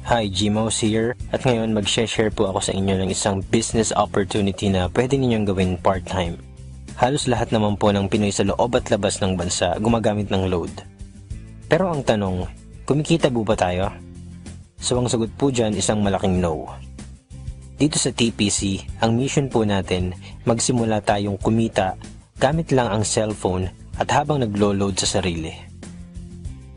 Hi, Gmos here, at ngayon mag-share po ako sa inyo ng isang business opportunity na pwede ninyong gawin part-time. Halos lahat naman po ng Pinoy sa loob at labas ng bansa gumagamit ng load. Pero ang tanong, kumikita po ba tayo? So ang sagot po dyan isang malaking no. Dito sa TPC, ang mission po natin, magsimula tayong kumita gamit lang ang cellphone at habang naglo-load sa sarili.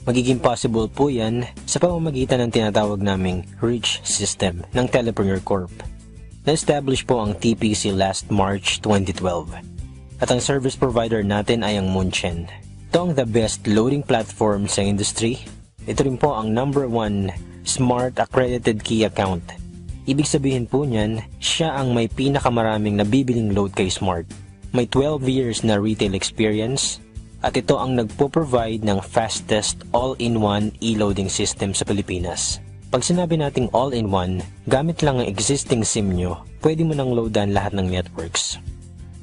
Magiging possible po yan sa pamamagitan ng tinatawag naming Reach System ng Telepreneur Corp. Na-establish po ang TPC last March 2012. At ang service provider natin ay ang Munchen. Ito ang the best loading platform sa industry. Ito rin po ang #1 Smart Accredited Key Account. Ibig sabihin po niyan, siya ang may pinakamaraming nabibiling load kay Smart. May 12 years na retail experience. At ito ang nagpo-provide ng fastest all-in-one e-loading system sa Pilipinas. Pag sinabi nating all-in-one, gamit lang ang existing SIM nyo, pwede mo nang loadan lahat ng networks.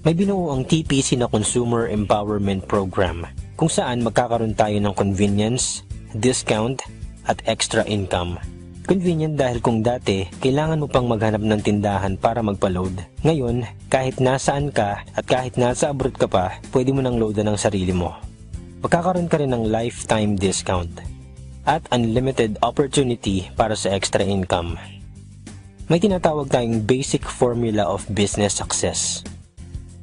May binuo ang TPC na Consumer Empowerment Program, kung saan magkakaroon tayo ng convenience, discount, at extra income. Convenient dahil kung dati, kailangan mo pang maghanap ng tindahan para magpa-load. Ngayon, kahit nasaan ka at kahit nasa abroad ka pa, pwede mo nang loadan ng sarili mo. Magkakaroon ka rin ng lifetime discount at unlimited opportunity para sa extra income. May tinatawag tayong basic formula of business success.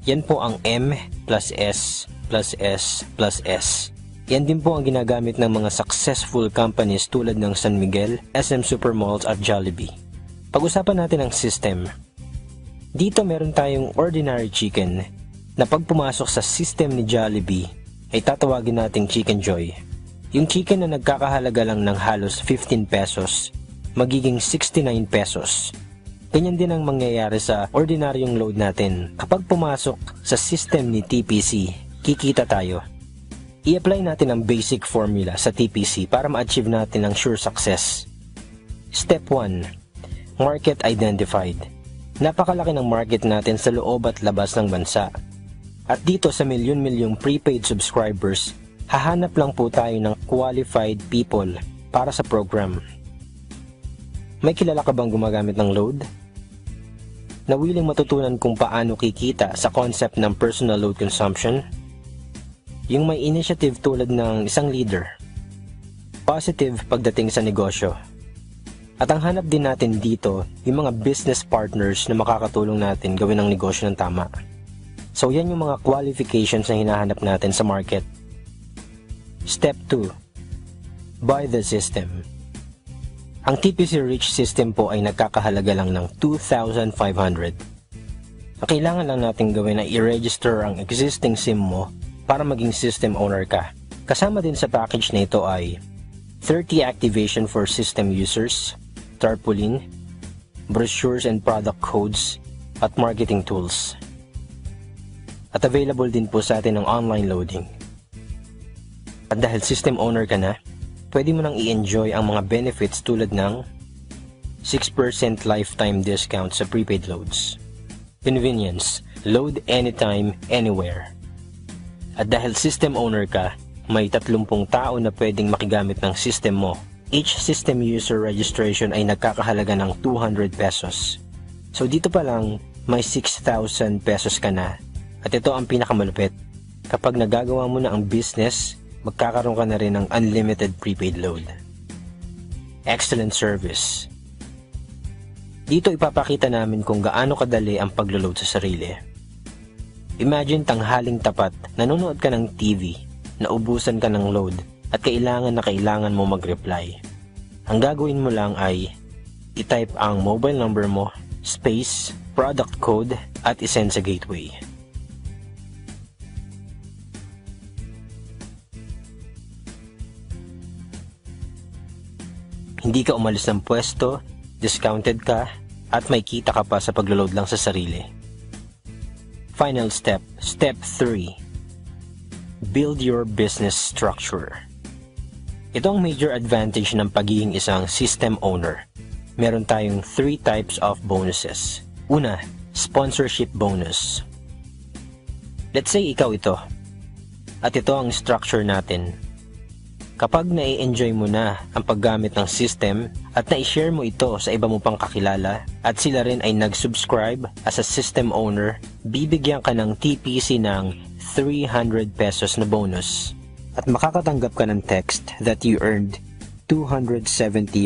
Yan po ang M plus S plus S plus S. Yan din po ang ginagamit ng mga successful companies tulad ng San Miguel, SM Supermalls at Jollibee. Pag-usapan natin ang system. Dito meron tayong ordinary chicken na pag pumasok sa system ni Jollibee ay tatawagin nating Chicken Joy. Yung chicken na nagkakahalaga lang ng halos 15 pesos, magiging 69 pesos. Ganyan din ang mangyayari sa ordinaryong load natin. Kapag pumasok sa system ni TPC, kikita tayo. I-apply natin ang basic formula sa TPC para ma-achieve natin ang sure success. Step 1. Market identified. Napakalaki ng market natin sa loob at labas ng bansa. At dito sa milyon-milyong prepaid subscribers, hahanap lang po tayo ng qualified people para sa program. May kilala ka bang gumagamit ng load? Na willing matutunan kung paano kikita sa concept ng personal load consumption? Yung may initiative tulad ng isang leader. Positive pagdating sa negosyo. At ang hanap din natin dito, yung mga business partners na makakatulong natin gawin ang negosyo ng tama. So yan yung mga qualifications na hinahanap natin sa market. Step 2. Buy the system. Ang TPC Reach System po ay nagkakahalaga lang ng 2,500. Ang kailangan lang natin gawin ay i-register ang existing SIM mo para maging system owner ka. Kasama din sa package na ito ay 30 activation for system users, tarpaulin, brochures and product codes, at marketing tools. At available din po sa atin ang online loading. At dahil system owner ka na, pwede mo nang i-enjoy ang mga benefits tulad ng 6% lifetime discount sa prepaid loads. Convenience, load anytime, anywhere. At dahil system owner ka, may 30 tao na pwedeng makigamit ng system mo. Each system user registration ay nagkakahalaga ng 200 pesos. So dito pa lang, may 6,000 pesos ka na. At ito ang pinakamalupit. Kapag nagagawa mo na ang business, magkakaroon ka na rin ng unlimited prepaid load. Excellent service. Dito ipapakita namin kung gaano kadali ang paglo-load sa sarili. Imagine tanghaling tapat, nanonood ka ng TV, naubusan ka ng load, at kailangan mo mag-reply. Ang gagawin mo lang ay i-type ang mobile number mo, space, product code, at isend sa gateway. Hindi ka umalis ng pwesto, discounted ka, at may kita ka pa sa paglo-load lang sa sarili. Final step, step 3. Build your business structure. Ito ang major advantage ng pagiging isang system owner. Meron tayong 3 types of bonuses. Una, sponsorship bonus. Let's say ikaw ito. At ito ang structure natin. Kapag nai-enjoy mo na ang paggamit ng system at na-share mo ito sa iba mo pang kakilala at sila rin ay nag-subscribe as a system owner, bibigyan ka ng TPC ng 300 pesos na bonus at makakatanggap ka ng text that you earned 270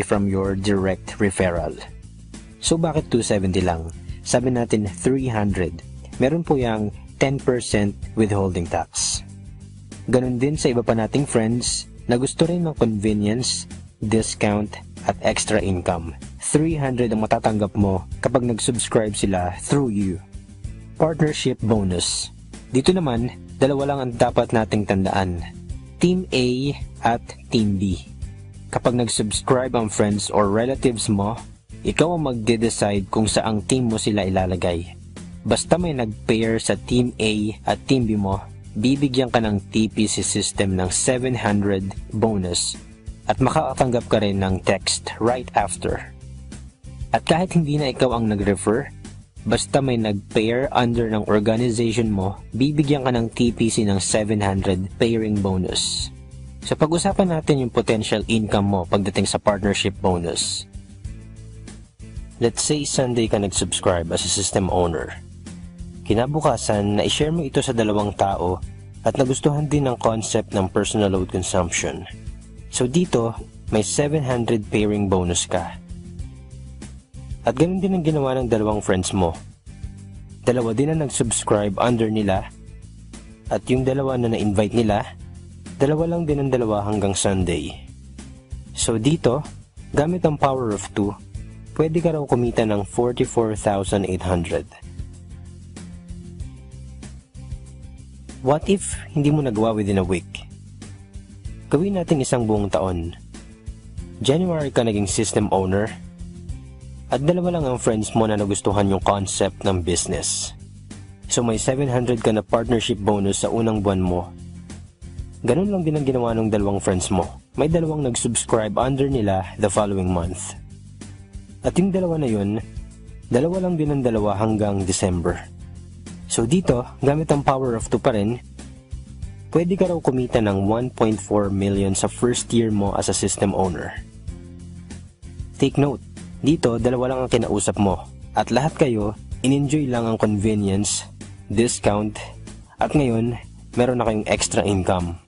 from your direct referral. So bakit 270 lang? Sabi natin 300. Meron po yung 10% withholding tax. Ganon din sa iba pa nating friends na gusto rin ng convenience, discount, at extra income. 300 ang matatanggap mo kapag nag-subscribe sila through you. Partnership bonus. Dito naman, dalawa lang ang dapat nating tandaan. Team A at Team B. Kapag nag-subscribe ang friends or relatives mo, ikaw ang magde-decide kung saang team mo sila ilalagay. Basta may nag-pair sa Team A at Team B mo, bibigyan ka ng TPC system ng 700 bonus at makakatanggap ka rin ng text right after. At kahit hindi na ikaw ang nag-refer, basta may nag-pair under ng organization mo, bibigyan ka ng TPC ng 700 pairing bonus. So pag-usapan natin yung potential income mo pagdating sa partnership bonus. Let's say Sunday ka nag-subscribe as a system owner. Kinabukasan, na-share mo ito sa dalawang tao at nagustuhan din ang concept ng personal load consumption. So dito, may 700 pairing bonus ka. At ganun din ang ginawa ng dalawang friends mo. Dalawa din ang nag-subscribe under nila at yung dalawa na na-invite nila, dalawa lang din ang dalawa hanggang Sunday. So dito, gamit ang power of 2, pwede ka raw kumita ng 44,800. What if hindi mo nagawa within a week? Gawin natin isang buong taon. January ka naging system owner at dalawa lang ang friends mo na nagustuhan yung concept ng business. So may 700 ka na partnership bonus sa unang buwan mo. Ganun lang din ang ginawa ng dalawang friends mo. May dalawang nag-subscribe under nila the following month. At yung dalawa na yun, dalawa lang din ang dalawa hanggang December. So dito, gamit ang power of 2 pa rin, pwede ka raw kumita ng 1.4 million sa first year mo as a system owner. Take note, dito dalawa lang ang kinausap mo at lahat kayo, in-enjoy lang ang convenience, discount, at ngayon, meron na kayong extra income.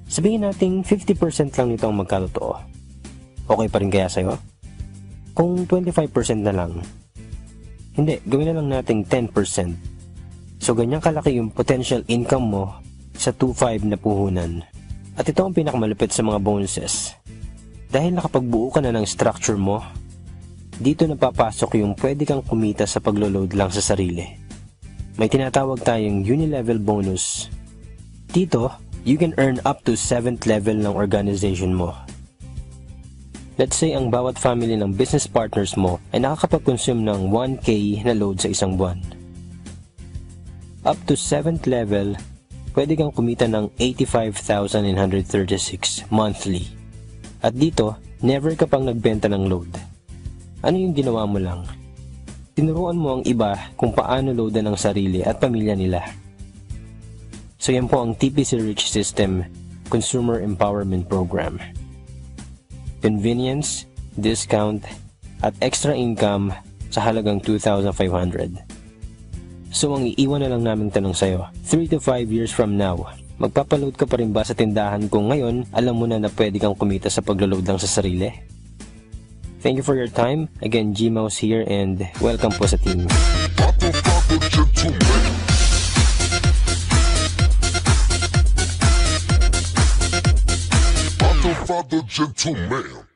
Sabihin natin 50% lang nito ang magkatotoo. Okay pa rin kaya sa'yo? Kung 25% na lang. Hindi, gawin na lang natin 10%. So ganyan kalaki yung potential income mo sa 2.5 na puhunan. At ito ang pinakamalupit sa mga bonuses. Dahil nakapagbuo ka na ng structure mo, dito napapasok yung pwede kang kumita sa paglo-load lang sa sarili. May tinatawag tayong uni-level bonus. Dito, you can earn up to 7th level ng organization mo. Let's say ang bawat family ng business partners mo ay nakakapag-consume ng 1K na load sa isang buwan. Up to 7th level, pwede kang kumita ng 85,936 monthly. At dito, never ka pang nagbenta ng load. Ano yung ginawa mo lang? Tinuruan mo ang iba kung paano loadan ang sarili at pamilya nila. So yan po ang TPC Rich System Consumer Empowerment Program. Convenience, discount, at extra income sa halagang 2,500. So ang iiwan na lang naming tanong sa'yo, 3 to 5 years from now, magpapaload ka pa rin ba sa tindahan kung ngayon alam mo na pwede kang kumita sa paglo-load lang sa sarili? Thank you for your time. Again, G-Mouse here and welcome po sa team. Father, gentleman.